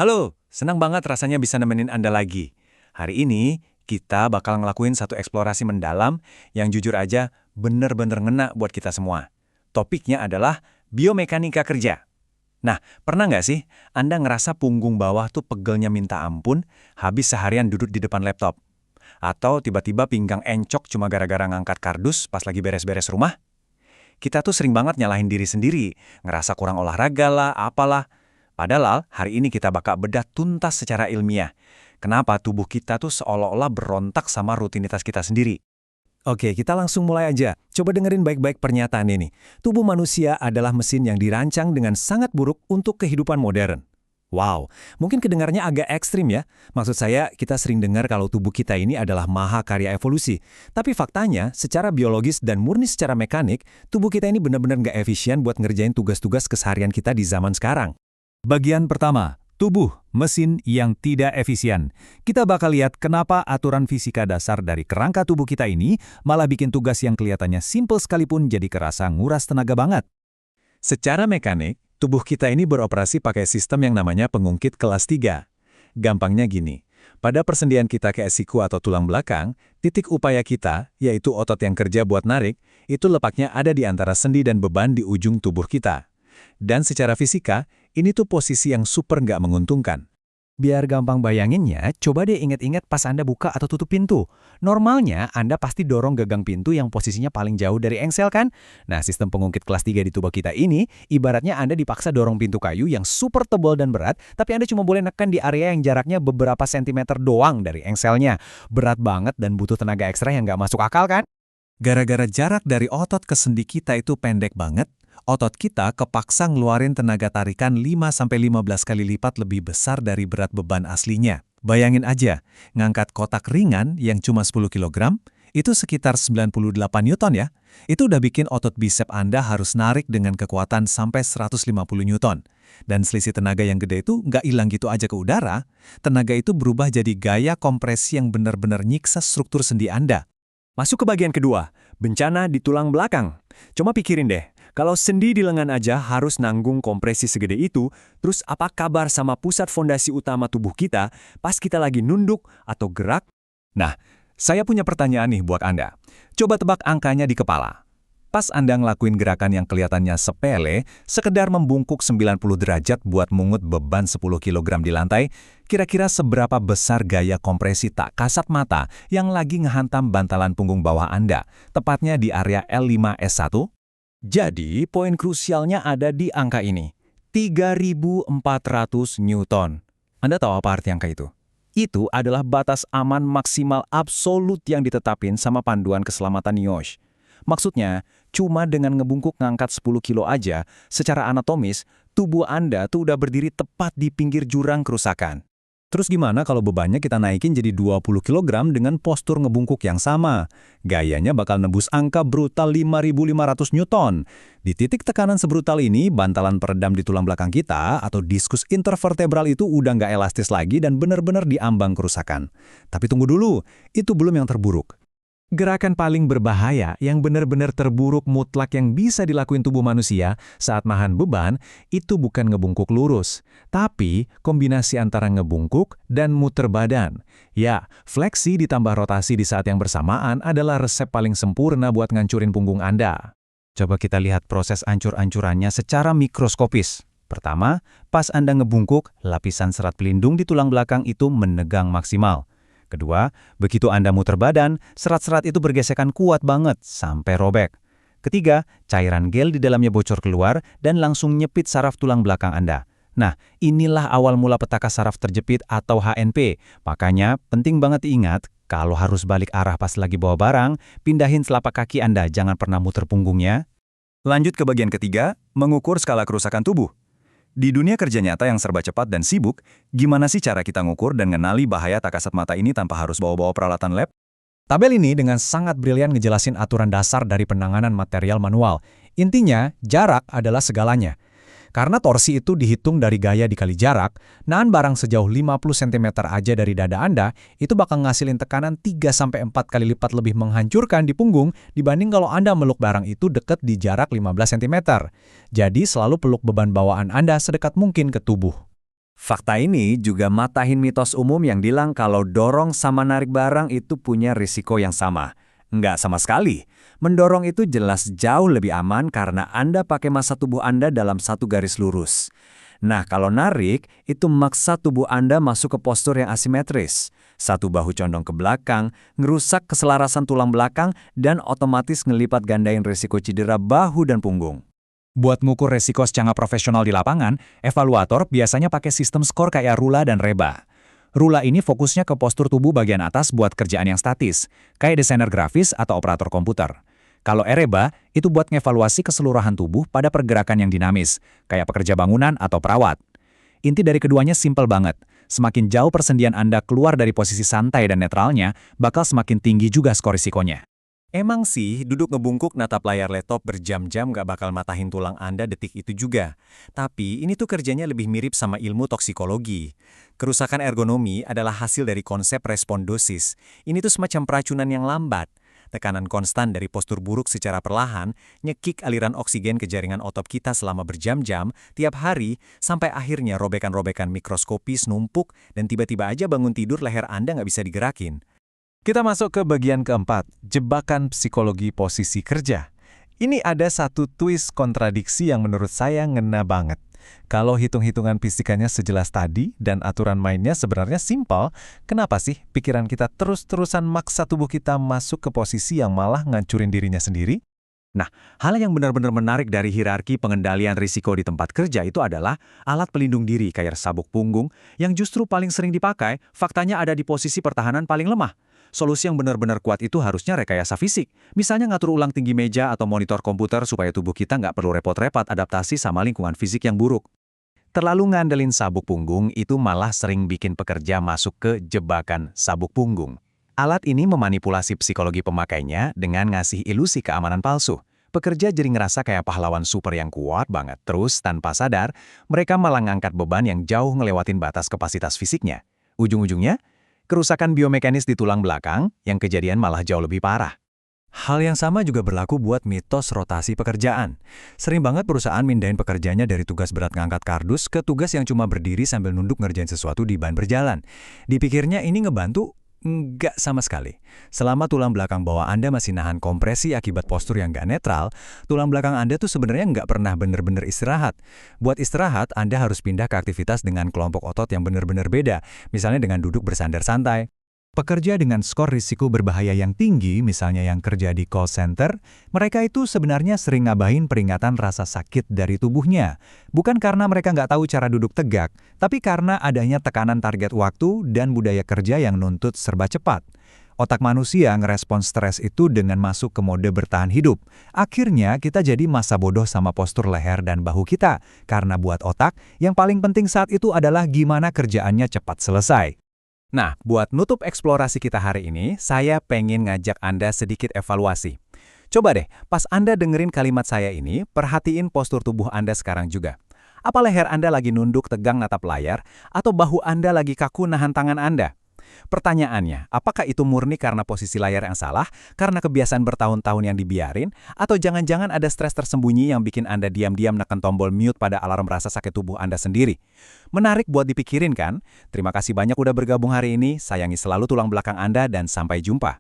Halo, senang banget rasanya bisa nemenin Anda lagi. Hari ini, kita bakal ngelakuin satu eksplorasi mendalam yang jujur aja bener-bener ngena buat kita semua. Topiknya adalah biomekanika kerja. Nah, pernah nggak sih Anda ngerasa punggung bawah tuh pegelnya minta ampun habis seharian duduk di depan laptop? Atau tiba-tiba pinggang encok cuma gara-gara ngangkat kardus pas lagi beres-beres rumah? Kita tuh sering banget nyalahin diri sendiri, ngerasa kurang olahraga lah, apalah. Padahal hari ini kita bakal bedah tuntas secara ilmiah. Kenapa tubuh kita tuh seolah-olah berontak sama rutinitas kita sendiri? Oke, kita langsung mulai aja. Coba dengerin baik-baik pernyataan ini. Tubuh manusia adalah mesin yang dirancang dengan sangat buruk untuk kehidupan modern. Wow, mungkin kedengarnya agak ekstrim ya. Maksud saya, kita sering dengar kalau tubuh kita ini adalah mahakarya evolusi. Tapi faktanya, secara biologis dan murni secara mekanik, tubuh kita ini benar-benar nggak efisien buat ngerjain tugas-tugas keseharian kita di zaman sekarang. Bagian pertama, tubuh, mesin yang tidak efisien. Kita bakal lihat kenapa aturan fisika dasar dari kerangka tubuh kita ini malah bikin tugas yang kelihatannya simpel sekalipun jadi kerasa nguras tenaga banget. Secara mekanik, tubuh kita ini beroperasi pakai sistem yang namanya pengungkit kelas 3. Gampangnya gini, pada persendian kita ke siku atau tulang belakang, titik upaya kita, yaitu otot yang kerja buat narik, itu lepaknya ada di antara sendi dan beban di ujung tubuh kita. Dan secara fisika, ini tuh posisi yang super nggak menguntungkan. Biar gampang bayanginnya, coba deh inget-inget pas Anda buka atau tutup pintu. Normalnya, Anda pasti dorong gagang pintu yang posisinya paling jauh dari engsel kan? Nah, sistem pengungkit kelas 3 di tubuh kita ini, ibaratnya Anda dipaksa dorong pintu kayu yang super tebal dan berat, tapi Anda cuma boleh nekan di area yang jaraknya beberapa sentimeter doang dari engselnya. Berat banget dan butuh tenaga ekstra yang nggak masuk akal kan? Gara-gara jarak dari otot ke sendi kita itu pendek banget, otot kita kepaksa ngeluarin tenaga tarikan 5-15 kali lipat lebih besar dari berat beban aslinya. Bayangin aja, ngangkat kotak ringan yang cuma 10 kg, itu sekitar 98 Newton ya. Itu udah bikin otot bisep Anda harus narik dengan kekuatan sampai 150 Newton. Dan selisih tenaga yang gede itu nggak hilang gitu aja ke udara. Tenaga itu berubah jadi gaya kompresi yang benar-benar nyiksa struktur sendi Anda. Masuk ke bagian kedua, bencana di tulang belakang. Coba pikirin deh, kalau sendi di lengan aja harus nanggung kompresi segede itu, terus apa kabar sama pusat fondasi utama tubuh kita pas kita lagi nunduk atau gerak? Nah, saya punya pertanyaan nih buat Anda. Coba tebak angkanya di kepala. Pas Anda ngelakuin gerakan yang kelihatannya sepele, sekedar membungkuk 90 derajat buat mungut beban 10 kg di lantai, kira-kira seberapa besar gaya kompresi tak kasat mata yang lagi ngehantam bantalan punggung bawah Anda, tepatnya di area L5-S1? Jadi, poin krusialnya ada di angka ini, 3.400 Newton. Anda tahu apa arti angka itu? Itu adalah batas aman maksimal absolut yang ditetapin sama panduan keselamatan NIOSH. Maksudnya, cuma dengan ngebungkuk ngangkat 10 kilo aja, secara anatomis, tubuh Anda tuh udah berdiri tepat di pinggir jurang kerusakan. Terus gimana kalau bebannya kita naikin jadi 20 kg dengan postur ngebungkuk yang sama? Gayanya bakal nembus angka brutal 5.500 Newton. Di titik tekanan sebrutal ini, bantalan peredam di tulang belakang kita atau diskus intervertebral itu udah nggak elastis lagi dan benar-benar diambang kerusakan. Tapi tunggu dulu, itu belum yang terburuk. Gerakan paling berbahaya yang benar-benar terburuk mutlak yang bisa dilakuin tubuh manusia saat nahan beban itu bukan ngebungkuk lurus, tapi kombinasi antara ngebungkuk dan muter badan. Ya, fleksi ditambah rotasi di saat yang bersamaan adalah resep paling sempurna buat ngancurin punggung Anda. Coba kita lihat proses ancur-ancurannya secara mikroskopis. Pertama, pas Anda ngebungkuk, lapisan serat pelindung di tulang belakang itu menegang maksimal. Kedua, begitu Anda muter badan, serat-serat itu bergesekan kuat banget sampai robek. Ketiga, cairan gel di dalamnya bocor keluar dan langsung nyepit saraf tulang belakang Anda. Nah, inilah awal mula petaka saraf terjepit atau HNP. Makanya, penting banget diingat, kalau harus balik arah pas lagi bawa barang, pindahin telapak kaki Anda, jangan pernah muter punggungnya. Lanjut ke bagian ketiga, mengukur skala kerusakan tubuh. Di dunia kerja nyata yang serba cepat dan sibuk, gimana sih cara kita ngukur dan ngenali bahaya tak kasat mata ini tanpa harus bawa-bawa peralatan lab? Tabel ini dengan sangat brilian ngejelasin aturan dasar dari penanganan material manual. Intinya, jarak adalah segalanya. Karena torsi itu dihitung dari gaya dikali jarak, nahan barang sejauh 50 cm aja dari dada Anda, itu bakal ngasilin tekanan 3-4 kali lipat lebih menghancurkan di punggung dibanding kalau Anda meluk barang itu dekat di jarak 15 cm. Jadi selalu peluk beban bawaan Anda sedekat mungkin ke tubuh. Fakta ini juga matahin mitos umum yang bilang kalau dorong sama narik barang itu punya risiko yang sama. Enggak sama sekali. Mendorong itu jelas jauh lebih aman karena Anda pakai massa tubuh Anda dalam satu garis lurus. Nah, kalau narik, itu maksa tubuh Anda masuk ke postur yang asimetris. Satu bahu condong ke belakang, ngerusak keselarasan tulang belakang, dan otomatis ngelipat gandain risiko cedera bahu dan punggung. Buat ngukur resiko secara profesional di lapangan, evaluator biasanya pakai sistem skor kayak Rula dan Reba. Rula ini fokusnya ke postur tubuh bagian atas buat kerjaan yang statis, kayak desainer grafis atau operator komputer. Kalau Reba, itu buat ngevaluasi keseluruhan tubuh pada pergerakan yang dinamis, kayak pekerja bangunan atau perawat. Inti dari keduanya simpel banget. Semakin jauh persendian Anda keluar dari posisi santai dan netralnya, bakal semakin tinggi juga skor risikonya. Emang sih, duduk ngebungkuk natap layar laptop berjam-jam gak bakal matahin tulang Anda detik itu juga. Tapi ini tuh kerjanya lebih mirip sama ilmu toksikologi. Kerusakan ergonomi adalah hasil dari konsep respon dosis. Ini tuh semacam peracunan yang lambat. Tekanan konstan dari postur buruk secara perlahan, nyekik aliran oksigen ke jaringan otot kita selama berjam-jam, tiap hari, sampai akhirnya robekan-robekan mikroskopis numpuk dan tiba-tiba aja bangun tidur leher Anda nggak bisa digerakin. Kita masuk ke bagian keempat, jebakan psikologi posisi kerja. Ini ada satu twist kontradiksi yang menurut saya ngena banget. Kalau hitung-hitungan fisikanya sejelas tadi dan aturan mainnya sebenarnya simpel, kenapa sih pikiran kita terus-terusan maksa tubuh kita masuk ke posisi yang malah ngancurin dirinya sendiri? Nah, hal yang benar-benar menarik dari hierarki pengendalian risiko di tempat kerja itu adalah alat pelindung diri kayak sabuk punggung yang justru paling sering dipakai, faktanya ada di posisi pertahanan paling lemah. Solusi yang benar-benar kuat itu harusnya rekayasa fisik. Misalnya ngatur ulang tinggi meja atau monitor komputer supaya tubuh kita nggak perlu repot-repot adaptasi sama lingkungan fisik yang buruk. Terlalu ngandelin sabuk punggung itu malah sering bikin pekerja masuk ke jebakan sabuk punggung. Alat ini memanipulasi psikologi pemakainya dengan ngasih ilusi keamanan palsu. Pekerja jadi ngerasa kayak pahlawan super yang kuat banget. Terus, tanpa sadar, mereka malah ngangkat beban yang jauh ngelewatin batas kapasitas fisiknya. Ujung-ujungnya, kerusakan biomekanis di tulang belakang yang kejadian malah jauh lebih parah. Hal yang sama juga berlaku buat mitos rotasi pekerjaan. Sering banget perusahaan mindahin pekerjanya dari tugas berat ngangkat kardus ke tugas yang cuma berdiri sambil nunduk ngerjain sesuatu di ban berjalan. Dipikirnya ini ngebantu. Enggak sama sekali. Selama tulang belakang bawah Anda masih nahan kompresi akibat postur yang nggak netral, tulang belakang Anda tuh sebenarnya nggak pernah bener-bener istirahat. Buat istirahat, Anda harus pindah ke aktivitas dengan kelompok otot yang bener-bener beda, misalnya dengan duduk bersandar santai. Pekerja dengan skor risiko berbahaya yang tinggi, misalnya yang kerja di call center, mereka itu sebenarnya sering ngabahin peringatan rasa sakit dari tubuhnya. Bukan karena mereka nggak tahu cara duduk tegak, tapi karena adanya tekanan target waktu dan budaya kerja yang nuntut serba cepat. Otak manusia ngerespon stres itu dengan masuk ke mode bertahan hidup. Akhirnya kita jadi masa bodoh sama postur leher dan bahu kita, karena buat otak, yang paling penting saat itu adalah gimana kerjaannya cepat selesai. Nah, buat nutup eksplorasi kita hari ini, saya pengen ngajak Anda sedikit evaluasi. Coba deh, pas Anda dengerin kalimat saya ini, perhatiin postur tubuh Anda sekarang juga. Apa leher Anda lagi nunduk tegang natap layar, atau bahu Anda lagi kaku nahan tangan Anda? Pertanyaannya, apakah itu murni karena posisi layar yang salah, karena kebiasaan bertahun-tahun yang dibiarin, atau jangan-jangan ada stres tersembunyi yang bikin Anda diam-diam neken tombol mute pada alarm rasa sakit tubuh Anda sendiri? Menarik buat dipikirin kan? Terima kasih banyak udah bergabung hari ini, sayangi selalu tulang belakang Anda dan sampai jumpa.